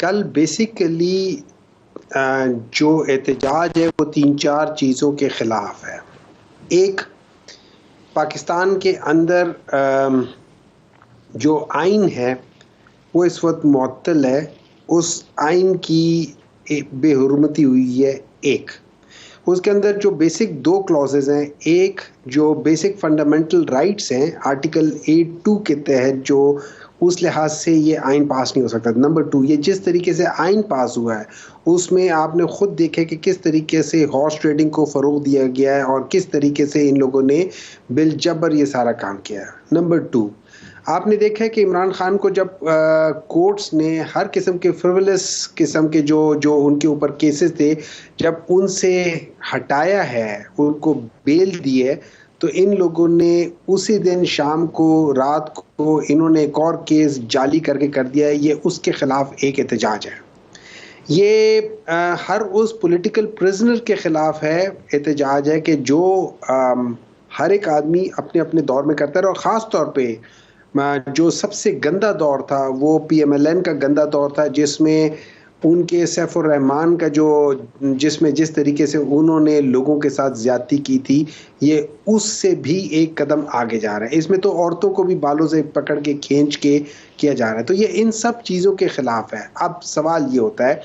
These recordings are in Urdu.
کل بیسیکلی جو احتجاج ہے وہ 3-4 چیزوں کے خلاف ہے. ایک، پاکستان کے اندر جو آئین ہے وہ اس وقت معطل ہے. اس آئین کی بے حرمتی ہوئی ہے. ایک، اس کے اندر جو بیسک 2 کلازز ہیں، ایک جو بیسک فنڈامنٹل رائٹس ہیں آرٹیکل 8(2) کے تحت، جو اس لحاظ سے یہ آئین پاس نہیں ہو سکتا. نمبر 2، یہ جس طریقے سے آئین پاس ہوا ہے اس میں آپ نے خود دیکھے کہ کس طریقے سے ہارس ٹریڈنگ کو فروغ دیا گیا ہے اور کس طریقے سے ان لوگوں نے بالجبر یہ سارا کام کیا ہے. نمبر 2، آپ نے دیکھا ہے کہ عمران خان کو جب کورٹس نے ہر قسم کے فریولس قسم کے جو ان کے اوپر کیسز تھے، جب ان سے ہٹایا ہے، ان کو بیل دی ہے، تو ان لوگوں نے اسی دن شام کو، رات کو انہوں نے ایک اور کیس جعلی کر دیا ہے. یہ اس کے خلاف ایک احتجاج ہے. یہ ہر اس پولیٹیکل پرزنر کے خلاف ہے احتجاج ہے کہ جو ہر ایک آدمی اپنے اپنے دور میں کرتا ہے. اور خاص طور پہ جو سب سے گندا دور تھا وہ PMLN کا گندا دور تھا، جس میں ان کے سیف الرحمان کا جس طریقے سے انہوں نے لوگوں کے ساتھ زیادتی کی تھی، یہ اس سے بھی ایک قدم آگے جا رہا ہے. اس میں تو عورتوں کو بھی بالوں سے پکڑ کے کھینچ کے کیا جا رہا ہے. تو یہ ان سب چیزوں کے خلاف ہے. اب سوال یہ ہوتا ہے،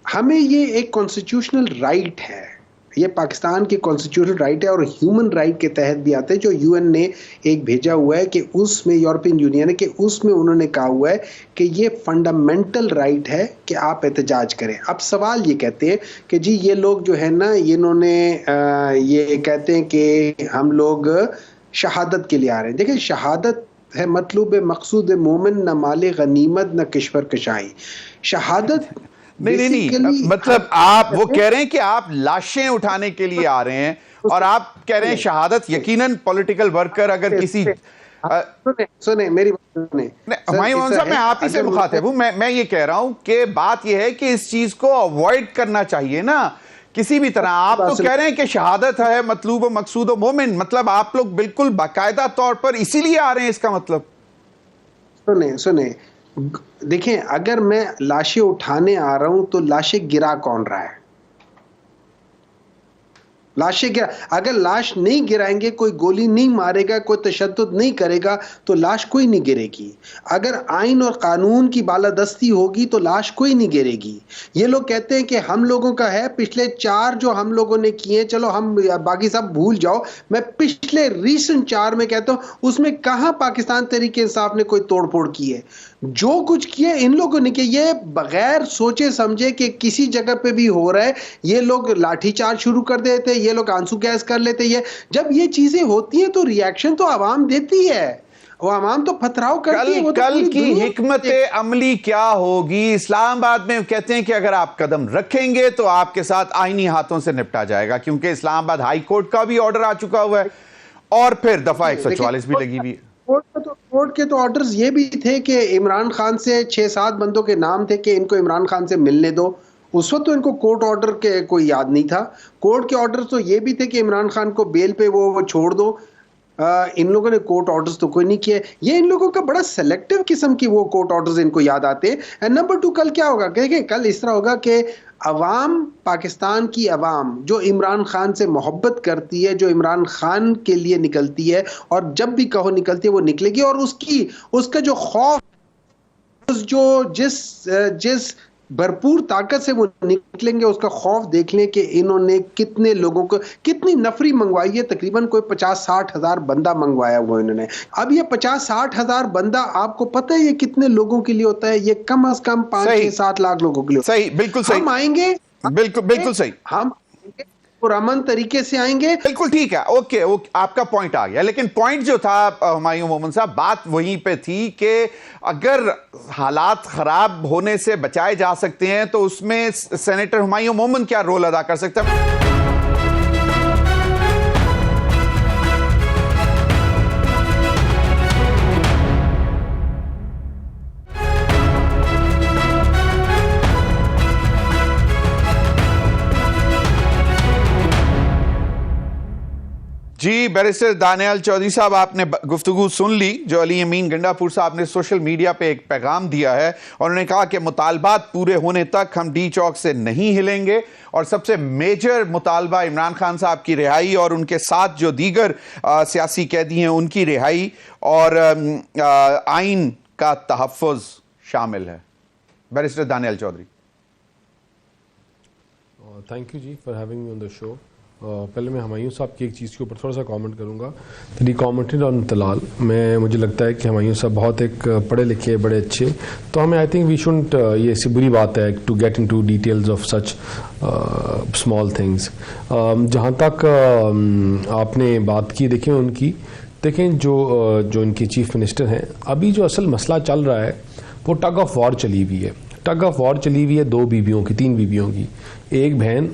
ہمیں یہ ایک کانسٹیٹیوشنل رائٹ ہے، یہ پاکستان کی کانسٹیٹیوشنل رائٹ ہے اور ہیومن رائٹ کے تحت بھی آتے ہیں، جو UN نے ایک بھیجا ہوا ہے کہ اس میں، یورپین یونین ہے کہ اس میں انہوں نے کہا ہوا ہے کہ یہ فنڈامنٹل رائٹ ہے کہ آپ احتجاج کریں. اب سوال یہ کہتے ہیں کہ جی یہ لوگ جو ہے نا، انہوں نے یہ کہتے ہیں کہ ہم لوگ شہادت کے لیے آ رہے ہیں. دیکھیں، شہادت ہے مطلوب مقصود مومن، نہ مال غنیمت نہ کشور کشائی. شہادت نہیں، مطلب آپ وہ کہہ رہے ہیں کہ آپ لاشیں اٹھانے کے لیے آ رہے ہیں، اور آپ کہہ رہے ہیں شہادت یقیناً پولیٹیکل ورکر اگر کسی سنیں میری بات سنیں. ہمایوں صاحب، میں آپ ہی سے مخاطب ہوں. میں یہ کہہ رہا ہوں کہ بات یہ ہے کہ اس چیز کو اوائڈ کرنا چاہیے نا کسی بھی طرح. آپ تو کہہ رہے ہیں کہ شہادت ہے مطلوب و مقصود و مومن، مطلب آپ لوگ بالکل باقاعدہ طور پر اسی لیے آ رہے ہیں. اس کا مطلب سنیں دیکھیں، اگر میں لاشیں اٹھانے آ رہا ہوں تو لاشیں گرا کون رہا ہے؟ اگر لاش نہیں گرائیں گے، کوئی گولی نہیں مارے گا، کوئی تشدد نہیں کرے گا تو لاش کوئی نہیں گرے گی. اگر آئین اور قانون کی بالادستی ہوگی تو لاش کوئی نہیں گرے گی. یہ لوگ کہتے ہیں کہ ہم لوگوں کا ہے، پچھلے 4 جو ہم لوگوں نے کیے، چلو ہم باقی سب بھول جاؤ، میں پچھلے ریسنٹ 4 میں کہتا ہوں اس میں کہاں پاکستان تحریک انصاف نے کوئی توڑ پھوڑ کی ہے؟ جو کچھ کیا ان لوگوں نے کیا، یہ بغیر سوچے سمجھے کہ کسی جگہ پہ بھی ہو رہا ہے، یہ لوگ لاٹھی چارج شروع کر دیتے، یہ لوگ آنسو گیس کر لیتے. جب یہ چیزیں ہوتی ہیں تو ریاکشن تو عوام دیتی ہے، وہ عوام تو پتھراؤ کرتی ہے. کل کی حکمت عملی کیا ہوگی؟ اسلام آباد میں کہتے ہیں کہ اگر آپ قدم رکھیں گے تو آپ کے ساتھ آئینی ہاتھوں سے نپٹا جائے گا، کیونکہ اسلام آباد ہائی کورٹ کا بھی آرڈر آ چکا ہوا ہے اور پھر دفعہ 144 بھی لگی بھی ہے. کورٹ کے تو آرڈرز یہ بھی تھے کہ عمران خان سے 6-7 بندوں کے نام تھے کہ ان کو عمران خان سے ملنے دو. اس وقت تو ان کو کورٹ آرڈر کے کوئی یاد نہیں تھا. کورٹ کے آرڈر تو یہ بھی تھے کہ عمران خان کو بیل پہ وہ چھوڑ دو. ان لوگوں نے کورٹ آرڈرز تو کوئی نہیں کیے. یہ ان لوگوں کا بڑا سلیکٹیو قسم کی وہ کورٹ آرڈرز ان کو یاد آتے ہیں. نمبر 2، کل کیا ہوگا؟ دیکھیں، کل اس طرح ہوگا کہ عوام، پاکستان کی عوام جو عمران خان سے محبت کرتی ہے، جو عمران خان کے لیے نکلتی ہے، اور جب بھی کہو نکلتی ہے وہ نکلے گی. اور اس کا جو خوف، جس بھرپور طاقت سے وہ نکلیں گے، اس کا خوف دیکھ لیں کہ انہوں نے کتنے لوگوں کو کتنی نفری منگوائی ہے. تقریباً کوئی 50-60 ہزار بندہ منگوایا ہوا انہوں نے. اب یہ 50-60 ہزار بندہ آپ کو پتہ ہے یہ کتنے لوگوں کے لیے ہوتا ہے؟ یہ کم از کم 5-7 لاکھ لوگوں کے لیے. صحیح، بالکل صحیح. ہم آئیں گے، بالکل صحیح، ہم پرامن طریقے سے آئیں گے. بالکل ٹھیک ہے. اوکے، آپ کا پوائنٹ آ گیا. لیکن پوائنٹ جو تھا ہمایوں مومن صاحب، بات وہیں پہ تھی کہ اگر حالات خراب ہونے سے بچائے جا سکتے ہیں تو اس میں سینیٹر ہمایوں مومن کیا رول ادا کر سکتا ہے؟ جی بیرسٹر دانیال چودھری صاحب، آپ نے گفتگو سن لی جو علی امین گنڈاپور صاحب نے سوشل میڈیا پہ ایک پیغام دیا ہے، اور انہوں نے کہا کہ مطالبات پورے ہونے تک ہم ڈی چوک سے نہیں ہلیں گے، اور سب سے میجر مطالبہ عمران خان صاحب کی رہائی اور ان کے ساتھ جو دیگر سیاسی قیدی ہیں ان کی رہائی اور آئین کا تحفظ شامل ہے۔ Barrister Daniyal Chaudhry. Thank you ji for having me on the show. پہلے میں ہمایوں صاحب کی ایک چیز کے اوپر تھوڑا سا کامنٹ کروں گا۔ دی کامنٹڈ آن طلال، مجھے لگتا ہے کہ ہمایوں صاحب بہت ایک پڑھے لکھے بڑے اچھے، تو ہمیں آئی تھنک وی شوڈنٹ، یہ ایسی بری بات ہے to get in to details of such small things. جہاں تک آپ نے بات کی، دیکھیں جو ان کے چیف منسٹر ہیں، ابھی جو اصل مسئلہ چل رہا ہے وہ ٹگ آف وار چلی ہوئی ہے۔ ٹگ آف وار چلی ہوئی ہے تین بیویوں کی، ایک بہن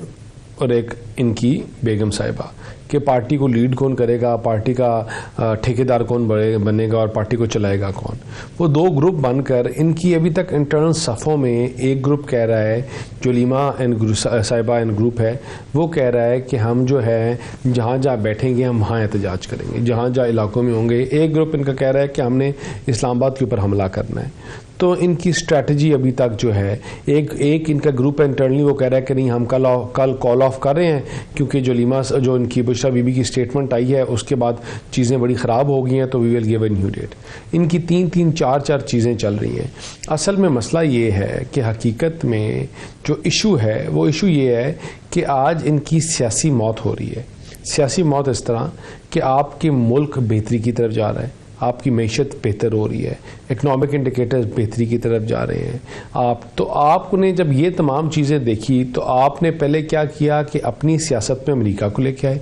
اور ایک ان کی بیگم صاحبہ، کہ پارٹی کو لیڈ کون کرے گا، پارٹی کا ٹھیکیدار کون بنے گا اور پارٹی کو چلائے گا کون۔ وہ دو گروپ بن کر ان کی ابھی تک انٹرنل صفوں میں ایک گروپ کہہ رہا ہے، جو لیما صاحبہ اینڈ گروپ ہے، وہ کہہ رہا ہے کہ ہم جو ہے جہاں جہاں بیٹھیں گے ہم وہاں احتجاج کریں گے، جہاں جہاں علاقوں میں ہوں گے۔ ایک گروپ ان کا کہہ رہا ہے کہ ہم نے اسلام آباد کے اوپر حملہ کرنا ہے۔ تو ان کی اسٹریٹجی ابھی تک جو ہے، ایک ان کا گروپ انٹرنلی وہ کہہ رہا ہے کہ نہیں ہم کل کال آف کر رہے ہیں، کیونکہ جو ان کی بشرا بی بی کی اسٹیٹمنٹ آئی ہے اس کے بعد چیزیں بڑی خراب ہو گئی ہیں، تو we will give a new date. ان کی تین چار چیزیں چل رہی ہیں۔ اصل میں مسئلہ یہ ہے کہ حقیقت میں جو ایشو ہے وہ ایشو یہ ہے کہ آج ان کی سیاسی موت ہو رہی ہے۔ سیاسی موت اس طرح کہ آپ کے ملک بہتری کی طرف جا رہا ہے، آپ کی معیشت بہتر ہو رہی ہے، اکنامک انڈیکیٹرز بہتری کی طرف جا رہے ہیں۔ تو آپ نے جب یہ تمام چیزیں دیکھی تو آپ نے پہلے کیا کیا کہ اپنی سیاست میں امریکہ کو لے کے آئے،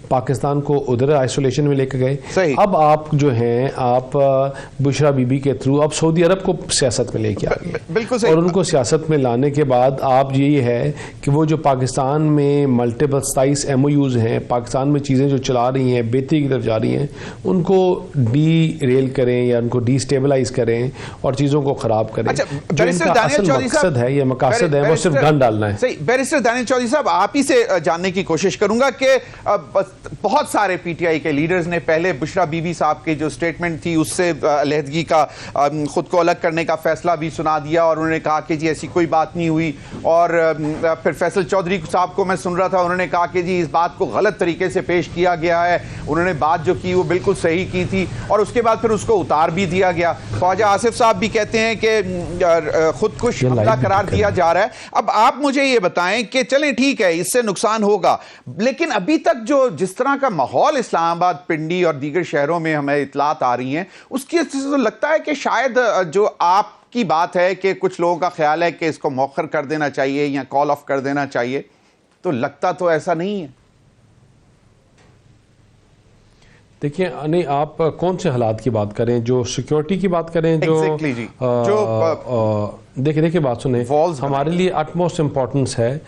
پاکستان کو ادھر آئسولیشن میں لے کے گئے۔ صحیح۔ اب آپ جو ہیں آپ بشرا بی بی کے تھرو اب سعودی عرب کو سیاست میں لے کے آ گئے۔ بالکل صحیح۔ اور ان کو سیاست میں لانے کے بعد آپ یہی ہے کہ وہ جو پاکستان میں ملٹیپل 27 ایم او یوز ہیں، پاکستان میں چیزیں جو چلا رہی ہیں، بہتری کی طرف جا رہی ہیں، ان کو ڈی ریل کریں یا ان کو ڈی اسٹیبلائز کریں اور چیزوں کو خراب کریں۔ جو ان کا اصل مقصد ہے یا مقاصد ہے وہ صرف گن ڈالنا ہے۔ صحیح۔ بیرسٹر دانیال چودھری صاحب، آپ ہی سے جاننے کی کوشش کروں گا کہ بہت سارے پی ٹی آئی کے لیڈرز نے پہلے بشرا بی بی صاحب کی جو سٹیٹمنٹ تھی اس سے علیحدگی کا، خود کو الگ کرنے کا فیصلہ بھی سنا دیا، اور انہوں نے کہا کہ جی ایسی کوئی بات نہیں ہوئی۔ اور پھر فیصل چودھری صاحب کو میں سن رہا تھا، انہوں نے کہا کہ جی اس بات کو غلط طریقے سے پیش کیا گیا ہے، انہوں نے بات جو کی وہ بالکل صحیح کی تھی، اور اس کے بعد پھر اس کو اتار بھی دیا گیا۔ خواجہ آصف صاحب بھی کہتے ہیں کہ خودکش حملہ قرار دیا جا رہا ہے۔ اب آپ مجھے یہ بتائیں کہ چلیں ٹھیک ہے اس سے نقصان ہوگا، لیکن ابھی تک جو جس طرح کا ماحول اسلام آباد، پنڈی اور دیگر شہروں میں ہمیں اطلاعات آ رہی ہیں، اس کی تو لگتا ہے کہ شاید جو آپ کی بات ہے کہ کچھ لوگوں کا خیال ہے کہ اس کو مؤخر کر دینا چاہیے یا کال آف کر دینا چاہیے، تو لگتا تو ایسا نہیں ہے۔ دیکھیں نہیں، آپ کون سے حالات کی بات کریں؟ جو سیکیورٹی کی بات کریں، دیکھیں بات سنیں، ہمارے لیے اٹموسٹ امپورٹنس ہے،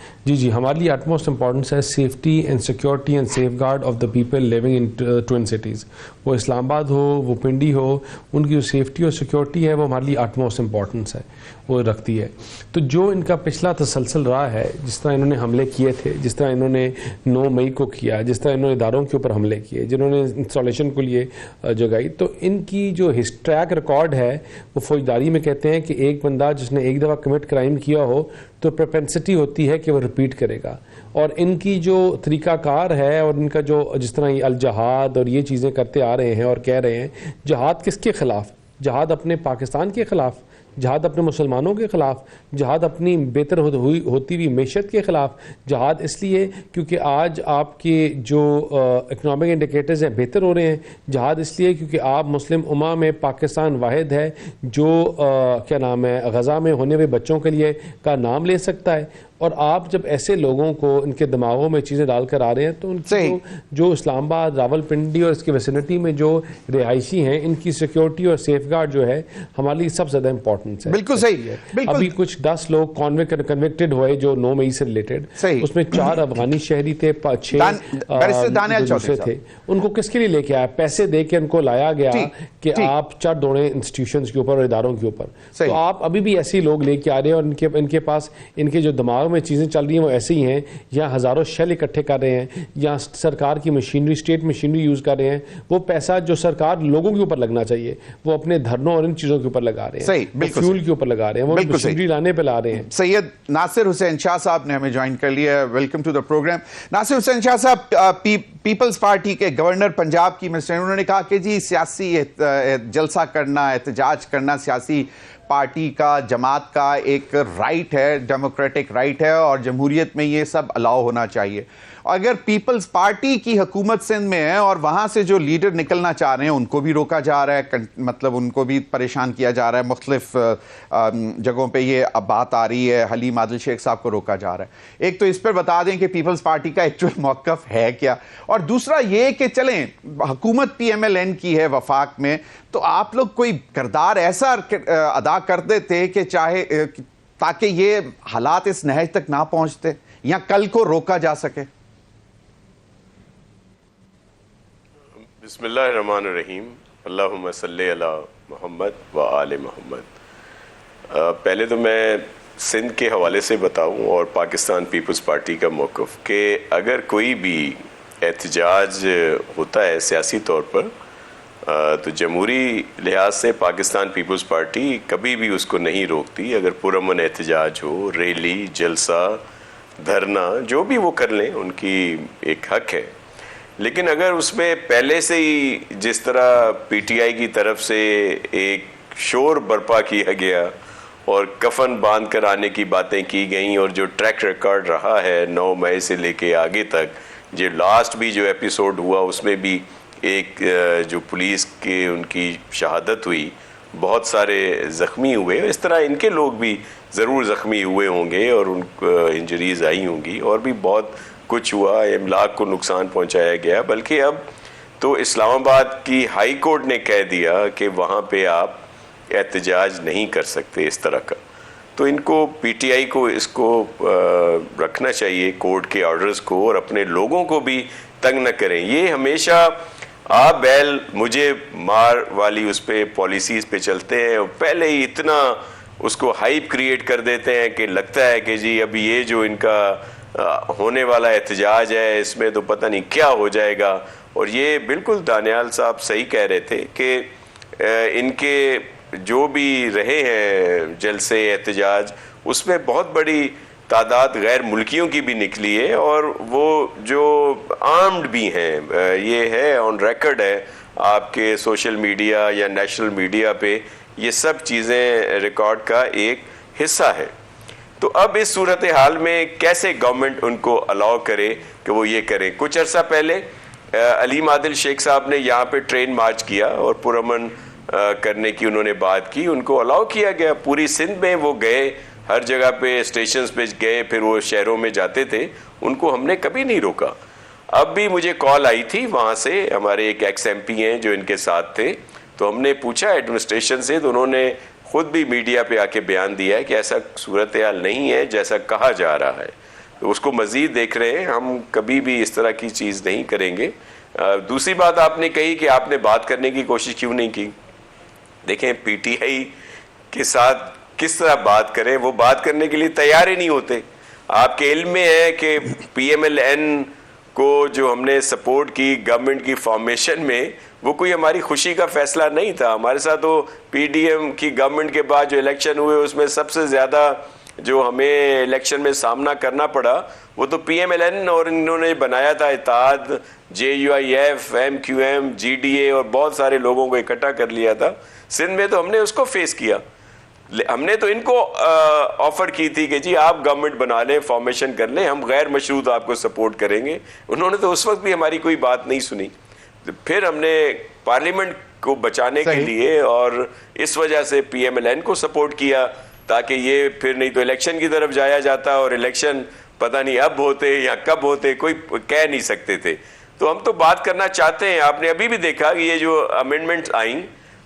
ہمارے لیے اٹموسٹ امپورٹنس ہے safety and security and safe guard of the people living in twin cities. وہ اسلام آباد ہو، وہ پنڈی ہو، ان کی جو سیفٹی اور سیکیورٹی ہے وہ ہمارے لیے اٹموسٹ امپورٹنس ہے، وہ رکھتی ہے۔ تو جو ان کا پچھلا تسلسل رہا ہے، جس طرح انہوں نے حملے کیے تھے، جس طرح انہوں نے 9 مئی کو کیا، جس طرح انہوں نے اداروں کے اوپر حملے کیے، جنہوں نے انسٹالیشن کو لیے جگائی، تو ان کی جو ٹریک ریکارڈ ہے وہ فوجداری میں کہتے ہیں کہ ایک بندہ جس نے ایک دفعہ کمٹ کرائم کیا ہو تو پروپینسٹی ہوتی ہے کہ وہ ریپیٹ کرے گا۔ اور ان کی جو طریقہ کار ہے اور ان کا جو جس طرح الجہاد اور یہ چیزیں کرتے آ رہے ہیں اور کہہ رہے ہیں، جہاد کس کے خلاف؟ جہاد اپنے پاکستان کے خلاف، جہاد اپنے مسلمانوں کے خلاف، جہاد اپنی بہتر ہوتی ہوئی معیشت کے خلاف۔ جہاد اس لیے کیونکہ آج آپ کے جو اکنامک انڈیکیٹرز ہیں بہتر ہو رہے ہیں۔ جہاد اس لیے کیونکہ آپ مسلم امہ میں پاکستان واحد ہے جو غزہ میں ہونے والے بچوں کے لیے کا نام لے سکتا ہے۔ اور آپ جب ایسے لوگوں کو ان کے دماغوں میں چیزیں ڈال کر آ رہے ہیں تو ان کی جو اسلام آباد، راول پنڈی اور اس کی ویسینٹی میں جو رہائشی ہیں، ان کی سیکیورٹی اور سیف گارڈ جو ہے ہمارے لیے سب سے زیادہ امپورٹنس ہے۔ بالکل صحیح ہے۔ ابھی کچھ 10 لوگ کنوکٹڈ ہوئے جو 9 مئی سے ریلیٹڈ، اس میں 4 افغانی شہری تھے، 6 دوسرے تھے۔ ان کو کس کے لیے لے کے آیا؟ پیسے دے کے ان کو لایا گیا کہ آپ چڑھ دوڑیں انسٹیٹیوشنز کے اوپر اور اداروں کے اوپر۔ تو آپ ابھی بھی ایسے لوگ لے کے آ رہے ہیں اور ان کے پاس ان کے جو دماغ میں چیزیں چل رہی ہیں وہ ایسے ہی ہیں، یا ہزاروں شیل اکٹھے کر رہے ہیں، یا سرکار کی مشینری، اسٹیٹ مشینری یوز کر رہے ہیں. وہ پیسہ جو سرکار لوگوں کے اوپر لگنا چاہیے وہ اپنے دھرنوں اور ان چیزوں کے اوپر لگا رہے ہیں. صحیح، بالکل فیول کے اوپر لگا رہے ہیں، وہ مشینری لانے پہ لا رہے ہیں. سید ناصر حسین شاہ صاحب نے ہمیں جوائن کر لیا. Welcome to the program. Nasir Hussain Shah صاحب پیپلز پارٹی کے گورنر پنجاب کی منسٹر، انہوں نے کہا کہ جی سیاسی جلسہ کرنا، احتجاج کرنا سیاسی پارٹی کا، جماعت کا ایک رائٹ ہے، ڈیموکریٹک رائٹ ہے، اور جمہوریت میں یہ سب الاؤ ہونا چاہیے. اگر پیپلز پارٹی کی حکومت سندھ میں ہے اور وہاں سے جو لیڈر نکلنا چاہ رہے ہیں ان کو بھی روکا جا رہا ہے، مطلب ان کو بھی پریشان کیا جا رہا ہے، مختلف جگہوں پہ یہ اب بات آ رہی ہے، حلیم عادل شیخ صاحب کو روکا جا رہا ہے. ایک تو اس پر بتا دیں کہ پیپلز پارٹی کا ایکچوئل موقف ہے کیا، اور دوسرا یہ کہ چلیں حکومت پی ایم ایل این کی ہے وفاق میں، تو آپ لوگ کوئی کردار ایسا ادا کرتے تھے کہ چاہے تاکہ یہ حالات اس نہج تک نہ پہنچتے یا کل کو روکا جا سکے. بسم اللہ الرحمن الرحیم. اللہم صلی علی محمد و آل محمد. پہلے تو میں سندھ کے حوالے سے بتاؤں اور پاکستان پیپلز پارٹی کا موقف کہ اگر کوئی بھی احتجاج ہوتا ہے سیاسی طور پر تو جمہوری لحاظ سے پاکستان پیپلز پارٹی کبھی بھی اس کو نہیں روکتی. اگر پرامن احتجاج ہو، ریلی، جلسہ، دھرنا، جو بھی وہ کر لیں، ان کی ایک حق ہے. لیکن اگر اس میں پہلے سے ہی جس طرح پی ٹی آئی کی طرف سے ایک شور برپا کیا گیا اور کفن باندھ کر آنے کی باتیں کی گئیں، اور جو ٹریک ریکارڈ رہا ہے 9 مئی سے لے کے آگے تک، جو لاسٹ بھی جو ایپیسوڈ ہوا اس میں بھی ایک جو پولیس کے ان کی شہادت ہوئی، بہت سارے زخمی ہوئے، اس طرح ان کے لوگ بھی ضرور زخمی ہوئے ہوں گے اور ان کو انجریز آئی ہوں گی، اور بھی بہت کچھ ہوا، املاک کو نقصان پہنچایا گیا. بلکہ اب تو اسلام آباد کی ہائی کورٹ نے کہہ دیا کہ وہاں پہ آپ احتجاج نہیں کر سکتے اس طرح کا. تو ان کو پی ٹی آئی کو اس کو رکھنا چاہیے کورٹ کے آرڈرز کو، اور اپنے لوگوں کو بھی تنگ نہ کریں. یہ ہمیشہ آپ بیل مجھے مار والی اس پہ پالیسیز پہ چلتے ہیں، اور پہلے ہی اتنا اس کو ہائپ کریٹ کر دیتے ہیں کہ لگتا ہے کہ جی اب یہ جو ان کا ہونے والا احتجاج ہے اس میں تو پتہ نہیں کیا ہو جائے گا. اور یہ بالکل دانیال صاحب صحیح کہہ رہے تھے کہ ان کے جو بھی رہے ہیں جلسے احتجاج، اس میں بہت بڑی تعداد غیر ملکیوں کی بھی نکلی ہے، اور وہ جو آرمڈ بھی ہیں. یہ ہے آن ریکارڈ ہے آپ کے سوشل میڈیا یا نیشنل میڈیا پہ، یہ سب چیزیں ریکارڈ کا ایک حصہ ہے. تو اب اس صورتحال میں کیسے گورنمنٹ ان کو الاؤ کرے کہ وہ یہ کریں؟ کچھ عرصہ پہلے حلیم عادل شیخ صاحب نے یہاں پہ ٹرین مارچ کیا اور پرامن کرنے کی انہوں نے بات کی، ان کو الاؤ کیا گیا. پوری سندھ میں وہ گئے، ہر جگہ پہ اسٹیشنز پہ گئے، پھر وہ شہروں میں جاتے تھے، ان کو ہم نے کبھی نہیں روکا. اب بھی مجھے کال آئی تھی وہاں سے، ہمارے ایک ایکس ایم پی ہیں جو ان کے ساتھ تھے، تو ہم نے پوچھا ایڈمنسٹریشن سے، تو انہوں نے خود بھی میڈیا پہ آ کے بیان دیا ہے کہ ایسا صورتحال نہیں ہے جیسا کہا جا رہا ہے. تو اس کو مزید دیکھ رہے ہیں، ہم کبھی بھی اس طرح کی چیز نہیں کریں گے. دوسری بات آپ نے کہی کہ آپ نے بات کرنے کی کوشش کیوں نہیں کی. دیکھیں پی ٹی آئی کے ساتھ کس طرح بات کریں، وہ بات کرنے کے لیے تیار ہی نہیں ہوتے. آپ کے علم میں ہے کہ پی ایم ایل این کو جو ہم نے سپورٹ کی گورنمنٹ کی فارمیشن میں، وہ کوئی ہماری خوشی کا فیصلہ نہیں تھا. ہمارے ساتھ تو پی ڈی ایم کی گورنمنٹ کے بعد جو الیکشن ہوئے اس میں سب سے زیادہ جو ہمیں الیکشن میں سامنا کرنا پڑا وہ تو پی ایم ایل این اور انہوں نے بنایا تھا اتحاد، J U I F, M Q M, G D A, اور بہت سارے لوگوں کو اکٹھا کر لیا تھا. سندھ میں تو ہم نے اس کو فیس کیا. ہم نے تو ان کو آفر کی تھی کہ جی آپ گورنمنٹ بنا لیں، فارمیشن کر لیں، ہم غیر مشروط آپ کو سپورٹ کریں گے. انہوں نے تو اس وقت بھی ہماری کوئی بات نہیں سنی. پھر ہم نے پارلیمنٹ کو بچانے کے لیے اور اس وجہ سے پی ایم ایل این کو سپورٹ کیا تاکہ یہ پھر نہیں تو الیکشن کی طرف جایا جاتا، اور الیکشن پتہ نہیں اب ہوتے یا کب ہوتے کوئی کہہ نہیں سکتے تھے. تو ہم تو بات کرنا چاہتے ہیں. آپ نے ابھی بھی دیکھا کہ یہ جو امینڈمنٹس آئیں،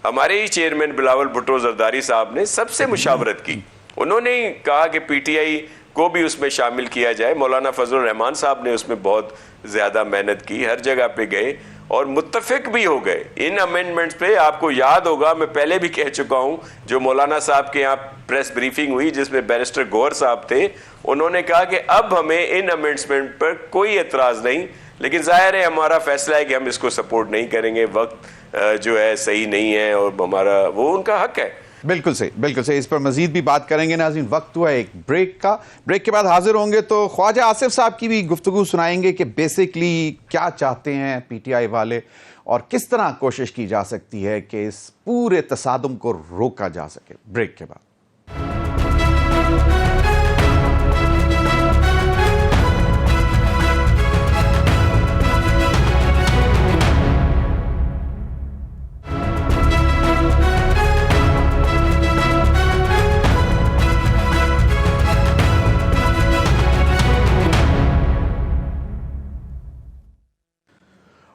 ہمارے ہی چیئرمین بلاول بھٹو زرداری صاحب نے سب سے مشاورت کی. انہوں نے کہا کہ پی ٹی آئی کو بھی اس میں شامل کیا جائے. مولانا فضل الرحمان صاحب نے اس میں بہت زیادہ محنت کی، ہر جگہ پہ گئے اور متفق بھی ہو گئے ان امینڈمنٹس پہ. آپ کو یاد ہوگا میں پہلے بھی کہہ چکا ہوں, جو مولانا صاحب کے یہاں پریس بریفنگ ہوئی جس میں بیرسٹر گوہر صاحب تھے, انہوں نے کہا کہ اب ہمیں ان امینڈمنٹ پر کوئی اعتراض نہیں, لیکن ظاہر ہے ہمارا فیصلہ ہے کہ ہم اس کو سپورٹ نہیں کریں گے, وقت جو ہے صحیح نہیں ہے اور ہمارا وہ ان کا حق ہے. بالکل صحیح. اس پر مزید بھی بات کریں گے. ناظرین وقت ہوا ہے ایک بریک کا, بریک کے بعد حاضر ہوں گے تو خواجہ آصف صاحب کی بھی گفتگو سنائیں گے کہ بیسکلی کیا چاہتے ہیں پی ٹی آئی والے اور کس طرح کوشش کی جا سکتی ہے کہ اس پورے تصادم کو روکا جا سکے. بریک کے بعد.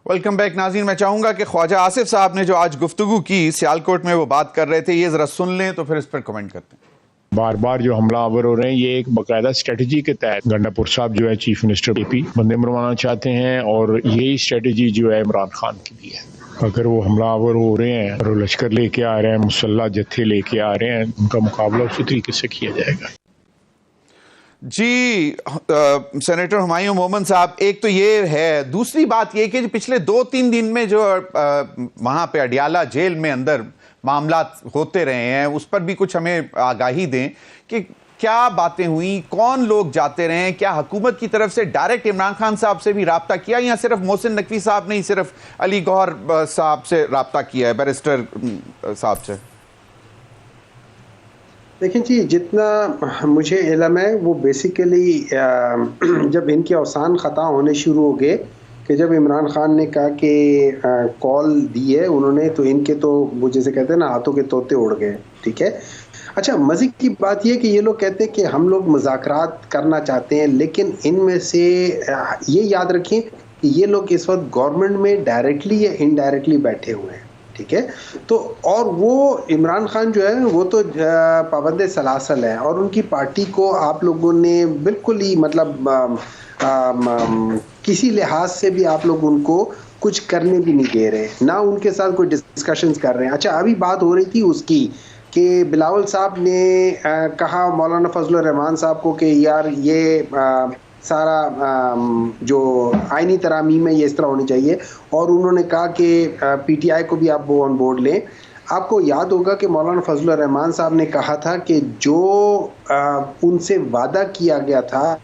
ویلکم بیک ناظرین. میں چاہوں گا کہ خواجہ آصف صاحب نے جو آج گفتگو کی سیالکوٹ میں وہ بات کر رہے تھے, یہ ذرا سن لیں تو پھر اس پر کمنٹ کرتے ہیں. بار بار جو حملہ آور ہو رہے ہیں یہ ایک باقاعدہ اسٹریٹجی کے تحت گنڈا پور صاحب جو ہے چیف منسٹر اے پی بندے مروانا چاہتے ہیں, اور یہی اسٹریٹجی جو ہے عمران خان کی بھی ہے. اگر وہ حملہ آور ہو رہے ہیں اور لشکر لے کے آ رہے ہیں, مسلح جتھے لے کے آ رہے ہیں, ان کا مقابلہ اسی طریقے سے کیا جائے گا. جی سینیٹر ہمایوں مومن صاحب, ایک تو یہ ہے, دوسری بات یہ کہ پچھلے 2-3 دن میں جو وہاں پہ اڈیالہ جیل میں اندر معاملات ہوتے رہے ہیں, اس پر بھی کچھ ہمیں آگاہی دیں کہ کیا باتیں ہوئیں, کون لوگ جاتے رہے ہیں, کیا حکومت کی طرف سے ڈائریکٹ عمران خان صاحب سے بھی رابطہ کیا یا صرف محسن نقوی صاحب نے ہی صرف علی گوہر صاحب سے رابطہ کیا ہے, بیرسٹر صاحب سے؟ دیکھیں جی, جتنا مجھے علم ہے وہ بیسیکلی جب ان کے اوسان خطا ہونے شروع ہو گئے کہ جب عمران خان نے کہا کہ کال دی ہے انہوں نے, تو ان کے تو وہ جیسے کہتے ہیں نا ہاتھوں کے طوطے اڑ گئے. ٹھیک ہے, اچھا مزے کی بات یہ کہ یہ لوگ کہتے ہیں کہ ہم لوگ مذاکرات کرنا چاہتے ہیں, لیکن ان میں سے یہ یاد رکھیں کہ یہ لوگ اس وقت گورنمنٹ میں ڈائریکٹلی یا انڈائریکٹلی بیٹھے ہوئے ہیں. ٹھیک ہے, تو اور وہ عمران خان جو ہے وہ تو پابند سلاسل ہے, اور ان کی پارٹی کو آپ لوگوں نے بالکل ہی مطلب کسی لحاظ سے بھی آپ لوگ ان کو کچھ کرنے بھی نہیں دے رہے, نہ ان کے ساتھ کوئی ڈسکشنز کر رہے ہیں. اچھا ابھی بات ہو رہی تھی اس کی کہ بلاول صاحب نے کہا مولانا فضل الرحمان صاحب کو کہ یار یہ سارا جو آئینی ترامیم ہے یہ اس طرح ہونی چاہیے, اور انہوں نے کہا کہ پی ٹی آئی کو بھی آپ وہ آن بورڈ لیں. آپ کو یاد ہوگا کہ مولانا فضل الرحمان صاحب نے کہا تھا کہ جو ان سے وعدہ کیا گیا تھا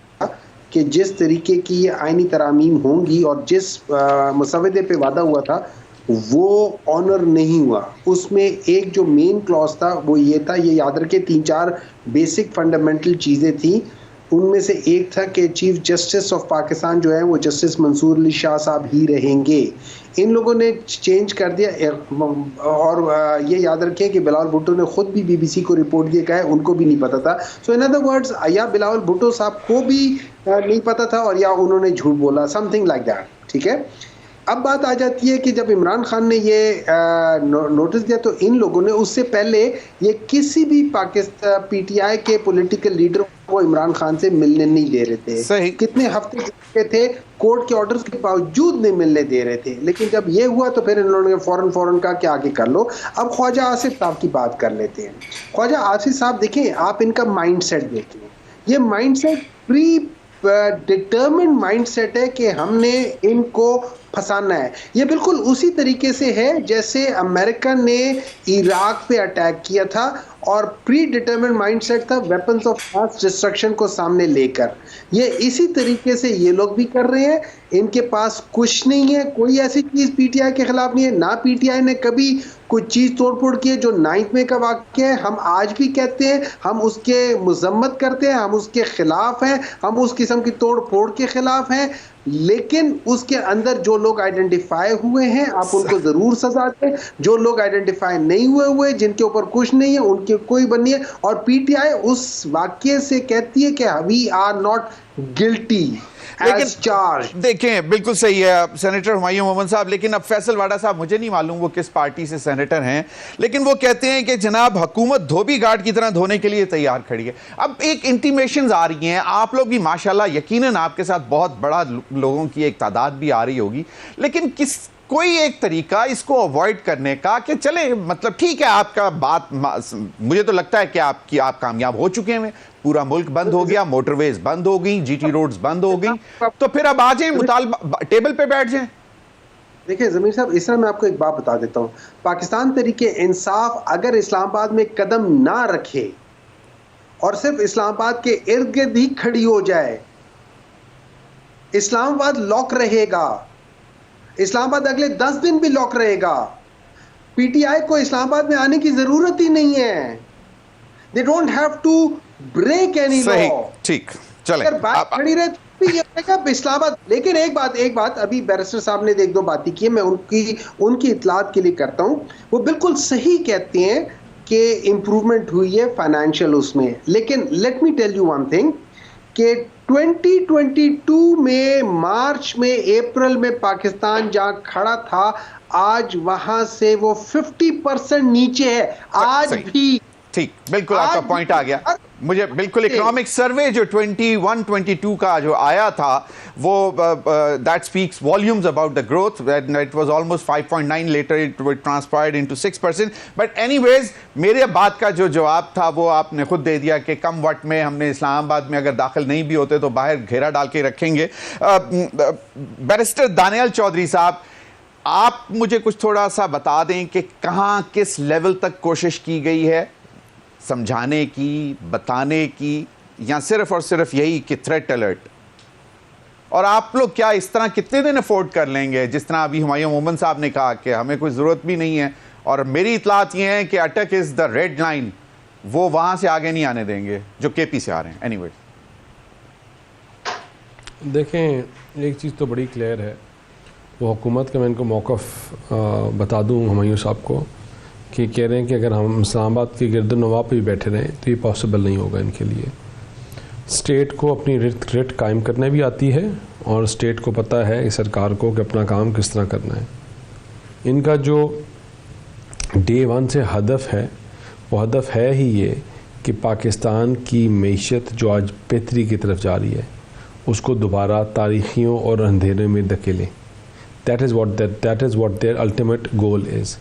کہ جس طریقے کی یہ آئینی ترامیم ہوں گی اور جس مسودے پہ وعدہ ہوا تھا وہ آنر نہیں ہوا. اس میں ایک جو مین کلاس تھا وہ یہ تھا, یہ یاد رکھے 3-4 بیسک فنڈامنٹل چیزیں تھیں, ان میں سے ایک تھا کہ چیف جسٹس آف پاکستان جو ہے وہ جسٹس منصور علی شاہ صاحب ہی رہیں گے. ان لوگوں نے چینج کر دیا, اور یہ یاد رکھیں کہ بلاول بھٹو نے خود بھی بی بی سی کو رپورٹ دیا, کہا ہے ان کو بھی نہیں پتا تھا. سو ان ادر ورڈز یا بلاول بھٹو صاحب کو بھی نہیں پتا تھا اور یا انہوں نے جھوٹ بولا, سم تھنگ لائک دیٹ. ٹھیک ہے, اب بات آ جاتی ہے کہ جب عمران خان نے یہ نوٹس دیا تو ان لوگوں نے اس سے پہلے یہ کسی بھی پاکستان پی ٹی آئی کے پولیٹیکل لیڈر کو عمران خان سے ملنے نہیں دے رہے تھے. صحیح. کتنے ہفتے تھے کورٹ کے آرڈرز کے باوجود نہیں ملنے دے رہے تھے, لیکن جب یہ ہوا تو پھر انہوں نے فوراً کہا کہ آگے کر لو. اب خواجہ آصف صاحب کی بات کر لیتے ہیں. خواجہ آصف صاحب دیکھیں, آپ ان کا مائنڈ سیٹ دیکھیں, یہ مائنڈ سیٹ پری ڈٹرمنڈ مائنڈ سیٹ ہے کہ ہم نے ان کو پھنسانا ہے. یہ بالکل اسی طریقے سے ہے جیسے امریکہ نے عراق پہ اٹیک کیا تھا, اور پری ڈٹرمنڈ مائنڈ سیٹ تھا ویپنز آف ماس ڈسٹرکشن کو سامنے لے کر. یہ اسی طریقے سے یہ لوگ بھی کر رہے ہیں. ان کے پاس کچھ نہیں ہے, کوئی ایسی چیز پی ٹی آئی کے خلاف نہیں ہے, نہ پی ٹی آئی نے کبھی کوئی چیز توڑ پھوڑ کی ہے. جو 9 مئی کا واقعہ ہے ہم آج بھی کہتے ہیں, ہم اس کے مذمت کرتے ہیں, ہم اس کے خلاف ہیں, ہم اس قسم کی توڑ پھوڑ کے خلاف ہیں, لیکن اس کے اندر جو لوگ آئیڈینٹیفائی ہوئے ہیں آپ ان کو ضرور سزا دیں. جو لوگ آئیڈینٹیفائی نہیں ہوئے جن کے اوپر کچھ نہیں ہے ان کے کوئی بن نہیں ہے. اور پی ٹی آئی اس واقعے سے کہتی ہے کہ وی آر ناٹ گلٹی. لیکن دیکھیں بالکل صحیح ہے سینیٹر ہمایوں مومن صاحب, لیکن اب فیصل واڈا صاحب مجھے نہیں معلوم وہ کس پارٹی سے سینیٹر ہیں, لیکن وہ کہتے ہیں کہ جناب حکومت دھوبی گھاٹ کی طرح دھونے کے لیے تیار کھڑی ہے. اب ایک انٹیمیشنز آ رہی ہیں, آپ لوگ بھی ماشاءاللہ یقیناً آپ کے ساتھ بہت بڑا لوگوں کی ایک تعداد بھی آ رہی ہوگی, لیکن کوئی ایک طریقہ اس کو اوائڈ کرنے کا کہ چلے مطلب ٹھیک ہے آپ کا بات مجھے تو لگتا ہے کہ آپ کامیاب ہو چکے ہیں, پورا ملک بند ہو گیا, موٹر ویز بند ہو گئی, جی ٹی روڈز بند ہو گئی, تو پھر اب آ جائیں مطالبہ ٹیبل پہ بیٹھ جائیں. دیکھیں ضمیر صاحب, اس طرح میں آپ کو ایک بات بتا دیتا ہوں. پاکستان تحریک انصاف اگر اسلام آباد میں قدم نہ رکھے اور صرف اسلام آباد کے ارد گرد ہی کھڑی ہو جائے, اسلام آباد لاک رہے گا, اسلام آباد اگلے 10 دن بھی لاک رہے گا. پی ٹی آئی کو اسلام آباد میں آنے کی ضرورت ہی نہیں ہے. They don't have to break any law. صحیح, ٹھیک, چلیں اگر بات کھڑی رہے تو بھی یہ رہے گا اسلام آباد. لیکن ایک بات ابھی بیرسٹر صاحب نے ایک دو باتیں کی, میں ان کی اطلاعات کے لیے کرتا ہوں. وہ بالکل صحیح کہتے ہیں کہ امپروومنٹ ہوئی ہے فائنینشیل اس میں, لیکن let me tell you one thing کہ 2022 میں مارچ میں اپریل میں پاکستان جہاں کھڑا تھا آج وہاں سے وہ 50% نیچے ہے آج بھی. ٹھیک, بالکل آپ کا پوائنٹ آ گیا مجھے. بالکل اکنامک سروے جو 21-22 کا جو آیا تھا وہ that speaks volumes about the growth. It was almost 5.9, later it transpired into 6%. But anyways میرے بات کا جو جواب تھا وہ آپ نے خود دے دیا کہ کم وقت میں ہم نے اسلام آباد میں اگر داخل نہیں بھی ہوتے تو باہر گھیرا ڈال کے رکھیں گے. بیرسٹر دانیال چودھری صاحب, آپ مجھے کچھ تھوڑا سا بتا دیں کہ کہاں کس لیول تک کوشش کی گئی ہے سمجھانے کی, بتانے کی, یا صرف اور صرف یہی کہ تھریٹ الرٹ, اور آپ لوگ کیا اس طرح کتنے دن افورڈ کر لیں گے؟ جس طرح ابھی ہمایوں مومن صاحب نے کہا کہ ہمیں کوئی ضرورت بھی نہیں ہے, اور میری اطلاعات یہ ہیں کہ اٹک از دا ریڈ لائن, وہ وہاں سے آگے نہیں آنے دیں گے جو کے پی سے آ رہے ہیں. اینی وے دیکھیں, ایک چیز تو بڑی کلیئر ہے, وہ حکومت کا میں ان کو موقف بتا دوں ہمایوں صاحب کو کہ کہہ رہے ہیں کہ اگر ہم اسلام آباد کے گرد و نواح پہ بھی بیٹھے رہیں تو یہ پاسبل نہیں ہوگا ان کے لیے. اسٹیٹ کو اپنی ریٹ قائم کرنا بھی آتی ہے, اور اسٹیٹ کو پتہ ہے اس سرکار کو کہ اپنا کام کس طرح کرنا ہے. ان کا جو ڈے ون سے ہدف ہے وہ ہدف ہے ہی یہ کہ پاکستان کی معیشت جو آج بہتری کی طرف جا رہی ہے اس کو دوبارہ تاریخیوں اور اندھیرے میں دھکیلیں. That is what their ultimate goal is.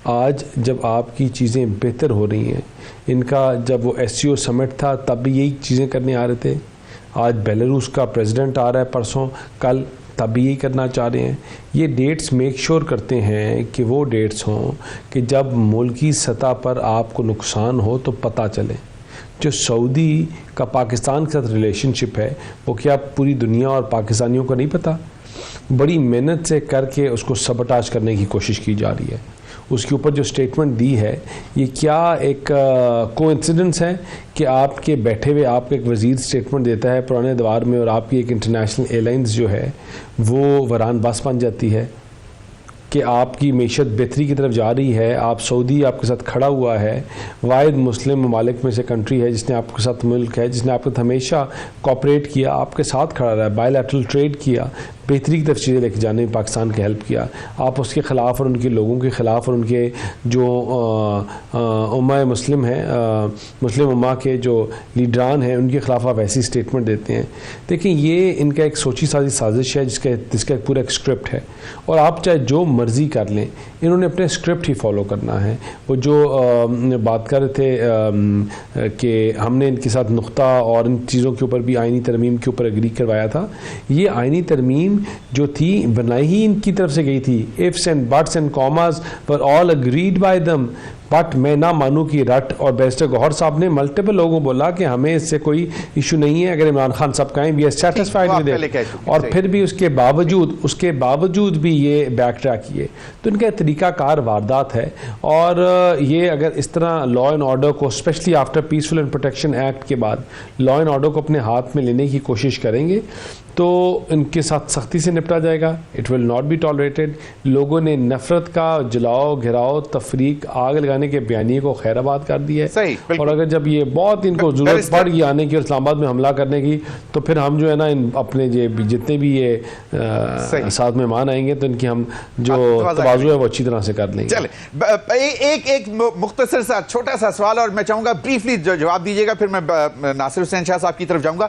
آج جب آپ کی چیزیں بہتر ہو رہی ہیں, ان کا جب وہ ایس سی او سمٹ تھا تب بھی یہی چیزیں کرنے آ رہے تھے, آج بیلاروس کا پریزیڈنٹ آ رہا ہے پرسوں کل, تب بھی یہی کرنا چاہ رہے ہیں. یہ ڈیٹس میک شور کرتے ہیں کہ وہ ڈیٹس ہوں کہ جب ملکی سطح پر آپ کو نقصان ہو تو پتہ چلے. جو سعودی کا پاکستان کے ساتھ ریلیشن شپ ہے وہ کیا پوری دنیا اور پاکستانیوں کو نہیں پتہ؟ بڑی محنت سے کر کے اس کو سبٹاج کرنے کی کوشش کی جا رہی ہے. اس کے اوپر جو سٹیٹمنٹ دی ہے یہ کیا ایک کوانسیڈنس ہے کہ آپ کے بیٹھے ہوئے آپ کا ایک وزیر سٹیٹمنٹ دیتا ہے پرانے دوار میں, اور آپ کی ایک انٹرنیشنل ایئر لائنز جو ہے وہ وران بس بن جاتی ہے کہ آپ کی معیشت بہتری کی طرف جا رہی ہے. آپ سعودی آپ کے ساتھ کھڑا ہوا ہے, واحد مسلم ممالک میں سے کنٹری ہے جس نے آپ کے ساتھ ملک ہے جس نے آپ کے ساتھ ہمیشہ کوآپریٹ کیا, آپ کے ساتھ کھڑا رہا ہے, بائی لیٹرل ٹریڈ کیا, بہتری کی طرف چیزیں لے کے جانے میں پاکستان کی ہیلپ کیا. آپ اس کے خلاف اور ان کے لوگوں کے خلاف اور ان کے جو امہ مسلم ہیں, مسلم امہ کے جو لیڈران ہیں, ان کے خلاف آپ ایسی اسٹیٹمنٹ دیتے ہیں. دیکھیں یہ ان کا ایک سوچی سازی سازش ہے جس کا ایک پورا ایک اسکرپٹ ہے, اور آپ چاہے جو مرضی کر لیں انہوں نے اپنے اسکرپٹ ہی فالو کرنا ہے. وہ جو بات کر رہے تھے کہ ہم نے ان کے ساتھ نقطہ اور ان چیزوں کے اوپر بھی آئینی ترمیم کے اوپر اگری کروایا تھا, یہ آئینی ترمیم جو تھی بنائی ہی ان کی طرف سے گئی تھی. ifs and buts and commas were all agreed by them. But میں نہ مانوں کہ رٹ, اور بیرسٹر گوہر صاحب نے ملٹیپل لوگوں بولا کہ ہمیں اس سے کوئی ایشو نہیں ہے اگر عمران خان صاحب کہیں we are satisfied with it, اور پھر بھی اس کے باوجود بھی یہ بیک ٹریک کیے. تو ان کا طریقہ کار واردات ہے, اور یہ اگر اس طرح لا اینڈ آرڈر کو especially after peaceful and protection act کے بعد لا اینڈ آرڈر کو اپنے ہاتھ میں لینے کی کوشش کریں گے تو ان کے ساتھ سختی سے نپٹا جائے گا. It will not be tolerated. لوگوں نے نفرت کا جلاؤ گھراؤ تفریق آگ لگانے کے بیانیے کو خیر آباد کر دیا ہے, اور اگر جب یہ بہت ان کو ضرورت پڑ گئی آنے کی اور اسلام آباد میں حملہ کرنے کی تو پھر ہم جو ہے نا اپنے جتنے بھی یہ ساتھ مہمان آئیں گے تو ان کی ہم جو تواضع ہے وہ اچھی طرح سے کر لیں گے. چلیں ایک مختصر سا چھوٹا سا سوال, اور میں چاہوں گا بریفلی جواب دیجیے گا, پھر میں ناصر حسین شاہ صاحب کی طرف جاؤں گا.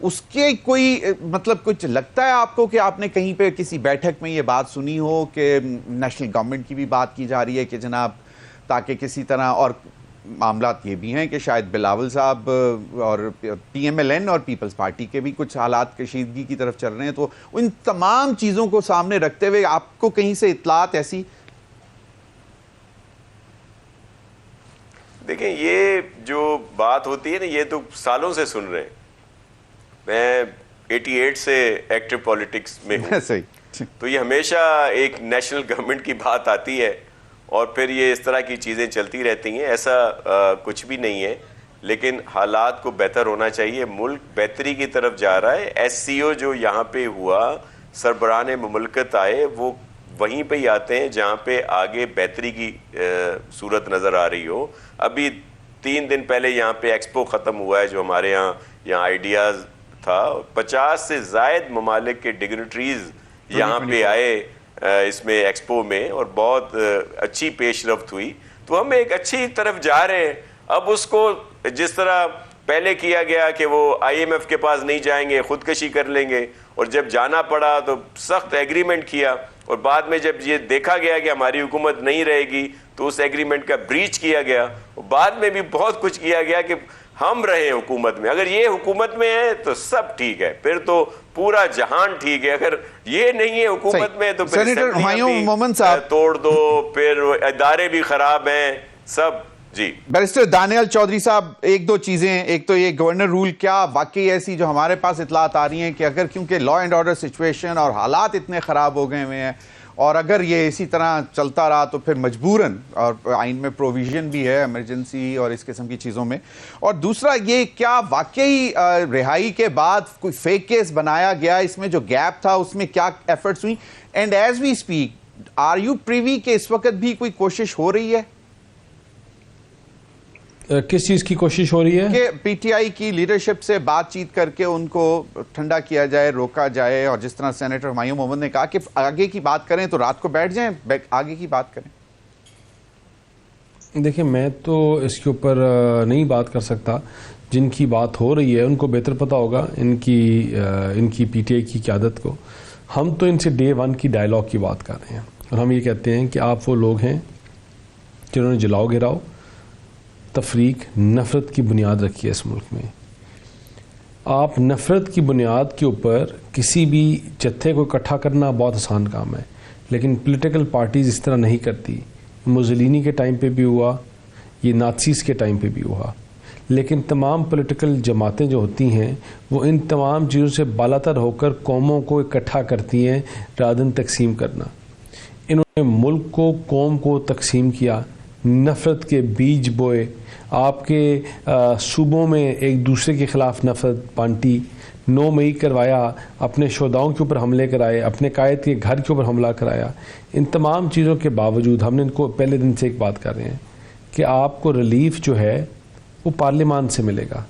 اس کے کوئی مطلب کچھ لگتا ہے آپ کو کہ آپ نے کہیں پہ کسی بیٹھک میں یہ بات سنی ہو کہ نیشنل گورنمنٹ کی بھی بات کی جا رہی ہے کہ جناب تاکہ کسی طرح، اور معاملات یہ بھی ہیں کہ شاید بلاول صاحب اور پی ایم ایل این اور پیپلز پارٹی کے بھی کچھ حالات کشیدگی کی طرف چل رہے ہیں، تو ان تمام چیزوں کو سامنے رکھتے ہوئے آپ کو کہیں سے اطلاعات ایسی؟ دیکھیں یہ جو بات ہوتی ہے نا یہ تو سالوں سے سن رہے ہیں، میں 88 سے ایکٹیو پولیٹکس میں ہوں، صحیح، تو یہ ہمیشہ ایک نیشنل گورنمنٹ کی بات آتی ہے اور پھر یہ اس طرح کی چیزیں چلتی رہتی ہیں، ایسا کچھ بھی نہیں ہے، لیکن حالات کو بہتر ہونا چاہیے، ملک بہتری کی طرف جا رہا ہے۔ ایس سی او جو یہاں پہ ہوا، سربراہان مملکت آئے، وہ وہیں پہ ہی آتے ہیں جہاں پہ آگے بہتری کی صورت نظر آ رہی ہو۔ ابھی 3 دن پہلے یہاں پہ ایکسپو ختم ہوا ہے جو ہمارے یہاں آئیڈیاز تھا، 50 سے زائد ممالک کے ڈگنیٹریز یہاں پہ آئے اس میں ایکسپو میں، اور بہت اچھی پیش رفت ہوئی، تو ہم ایک اچھی طرف جا رہے ہیں۔ اب اس کو جس طرح پہلے کیا گیا کہ وہ آئی ایم ایف کے پاس نہیں جائیں گے، خودکشی کر لیں گے، اور جب جانا پڑا تو سخت ایگریمنٹ کیا، اور بعد میں جب یہ دیکھا گیا کہ ہماری حکومت نہیں رہے گی تو اس ایگریمنٹ کا بریچ کیا گیا، اور بعد میں بھی بہت کچھ کیا گیا کہ ہم رہے حکومت میں۔ اگر یہ حکومت میں ہے تو سب ٹھیک ہے، پھر تو پورا جہان ٹھیک ہے، اگر یہ نہیں ہے حکومت میں تو پھر سینیٹر ہمایوں مومن صاحب توڑ دو، پھر ادارے بھی خراب ہیں سب۔ جی بیرسٹر دانیال چودھری صاحب، ایک دو چیزیں، ایک تو یہ گورنر رول کیا واقعی ایسی جو ہمارے پاس اطلاعات آ رہی ہیں کہ اگر کیونکہ لا اینڈ آرڈر سچویشن اور حالات اتنے خراب ہو گئے ہوئے ہیں، اور اگر یہ اسی طرح چلتا رہا تو پھر مجبوراً، اور آئین میں پروویژن بھی ہے ایمرجنسی اور اس قسم کی چیزوں میں، اور دوسرا یہ کیا واقعی رہائی کے بعد کوئی فیک کیس بنایا گیا، اس میں جو گیپ تھا اس میں کیا ایفرٹس ہوئی، and as we speak are you privy کہ اس وقت بھی کوئی کوشش ہو رہی ہے؟ کس چیز کی کوشش ہو رہی ہے؟ کہ پی ٹی آئی کی لیڈرشپ سے بات چیت کر کے ان کو ٹھنڈا کیا جائے، روکا جائے، اور جس طرح سینیٹر ہمایوں محمد نے کہا کہ آگے کی بات کریں تو رات کو بیٹھ جائیں، آگے کی بات کریں۔ دیکھیں میں تو اس کے اوپر نہیں بات کر سکتا، جن کی بات ہو رہی ہے ان کو بہتر پتہ ہوگا، ان کی پی ٹی آئی کی قیادت کو۔ ہم تو ان سے ڈے 1 کی ڈائلاگ کی بات کر رہے ہیں، اور ہم یہ کہتے ہیں کہ آپ وہ لوگ ہیں جنہوں نے جلاؤ گراؤ، تفریق، نفرت کی بنیاد رکھی ہے اس ملک میں۔ آپ نفرت کی بنیاد کے اوپر کسی بھی جتھے کو اکٹھا کرنا بہت آسان کام ہے، لیکن پولیٹیکل پارٹیز اس طرح نہیں کرتی۔ موزولینی کے ٹائم پہ بھی ہوا، یہ نازیز کے ٹائم پہ بھی ہوا، لیکن تمام پولیٹیکل جماعتیں جو ہوتی ہیں وہ ان تمام چیزوں سے بالاتر ہو کر قوموں کو اکٹھا کرتی ہیں rather than تقسیم کرنا۔ انہوں نے ملک کو، قوم کو تقسیم کیا، نفرت کے بیج بوئے، آپ کے صوبوں میں ایک دوسرے کے خلاف نفرت بانٹی، 9 مئی کروایا، اپنے شہداؤں کے اوپر حملے کرائے، اپنے قائد کے گھر کے اوپر حملہ کرایا۔ ان تمام چیزوں کے باوجود ہم نے ان کو پہلے دن سے ایک بات کر رہے ہیں کہ آپ کو ریلیف جو ہے وہ پارلیمان سے ملے گا۔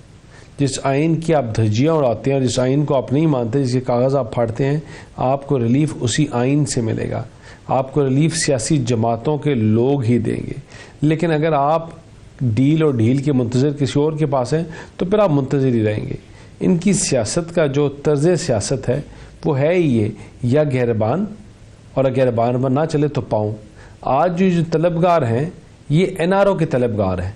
جس آئین کی آپ دھجیاں اڑاتے ہیں اور جس آئین کو آپ نہیں مانتے، جس کے کاغذ آپ پھاڑتے ہیں، آپ کو ریلیف اسی آئین سے ملے گا۔ آپ کو ریلیف سیاسی جماعتوں کے لوگ ہی دیں گے، لیکن اگر آپ ڈیل اور ڈھیل کے منتظر کسی اور کے پاس ہیں تو پھر آپ منتظر ہی رہیں گے۔ ان کی سیاست کا جو طرز سیاست ہے وہ ہے یہ، یا گہربان، اور اگر گہربان پر نہ چلے تو پاؤں۔ آج جو طلبگار ہیں یہ این آر او کے طلبگار ہیں،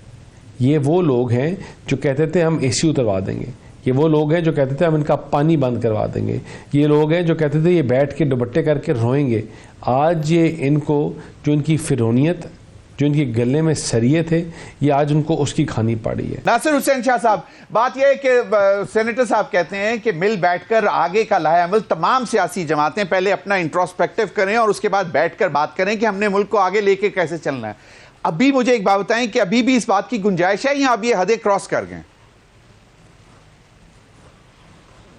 یہ وہ لوگ ہیں جو کہتے تھے ہم اے سی اتروا دیں گے، یہ وہ لوگ ہیں جو کہتے تھے ہم ان کا پانی بند کروا دیں گے، یہ لوگ ہیں جو کہتے تھے یہ بیٹھ کے دوپٹے کر کے روئیں گے۔ آج یہ ان کو جو ان کی فرونیت، جو ان کی گلے میں سریے تھے، یہ آج ان کو اس کی کھانی پڑی ہے۔ ناصر حسین شاہ صاحب، بات یہ ہے کہ سینیٹر صاحب کہتے ہیں کہ مل بیٹھ کر آگے کا لائحہ عمل تمام سیاسی جماعتیں پہلے اپنا انٹروسپیکٹو کریں اور اس کے بعد بیٹھ کر بات کریں کہ ہم نے ملک کو آگے لے کے کیسے چلنا ہے۔ ابھی مجھے ایک بات بتائیں کہ ابھی بھی اس بات کی گنجائش ہے یا اب یہ حدیں کراس کر گئے؟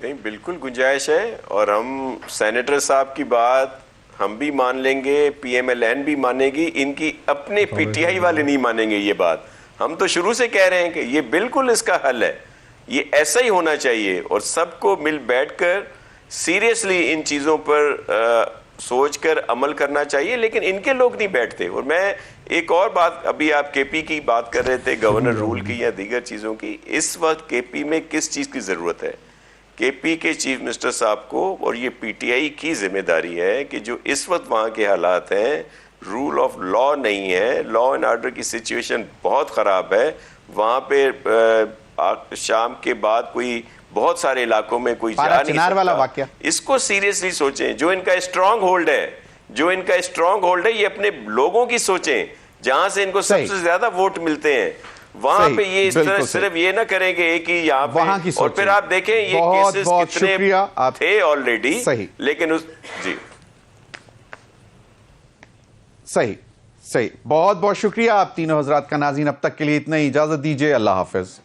نہیں، بالکل گنجائش ہے، اور ہم سینیٹر صاحب کی بات ہم بھی مان لیں گے، پی ایم ایل این بھی مانے گی، ان کی اپنے پی ٹی آئی والے نہیں مانیں گے یہ بات۔ ہم تو شروع سے کہہ رہے ہیں کہ یہ بالکل اس کا حل ہے، یہ ایسا ہی ہونا چاہیے، اور سب کو مل بیٹھ کر سیریسلی ان چیزوں پر سوچ کر عمل کرنا چاہیے، لیکن ان کے لوگ نہیں بیٹھتے۔ اور میں ایک اور بات، ابھی آپ کے پی کی بات کر رہے تھے، گورنر رول کی یا دیگر چیزوں کی، اس وقت کے پی میں کس چیز کی ضرورت ہے؟ کے پی کے چیف منسٹر صاحب کو، اور یہ پی ٹی آئی کی ذمہ داری ہے کہ جو اس وقت وہاں کے حالات ہیں، رول آف لا نہیں ہے، لا اینڈ آرڈر کی سچویشن بہت خراب ہے وہاں پہ. شام کے بعد کوئی بہت سارے علاقوں میں کوئی جا نہیں سکتا. اس کو سیریسلی سوچیں. جو ان کا اسٹرانگ ہولڈ ہے یہ اپنے لوگوں کی سوچیں، جہاں سے ان کو سب سے زیادہ ووٹ ملتے ہیں وہاں پہ یہ اس طرح صرف یہ نہ کریں گے ایک ہی یہاں پہ. اور پھر آپ دیکھیں یہ کیسز کتنے تھے آلریڈی، لیکن جی صحیح. بہت بہت شکریہ آپ تینوں حضرات کا. ناظرین اب تک کے لیے اتنا ہی، اجازت دیجیے. اللہ حافظ.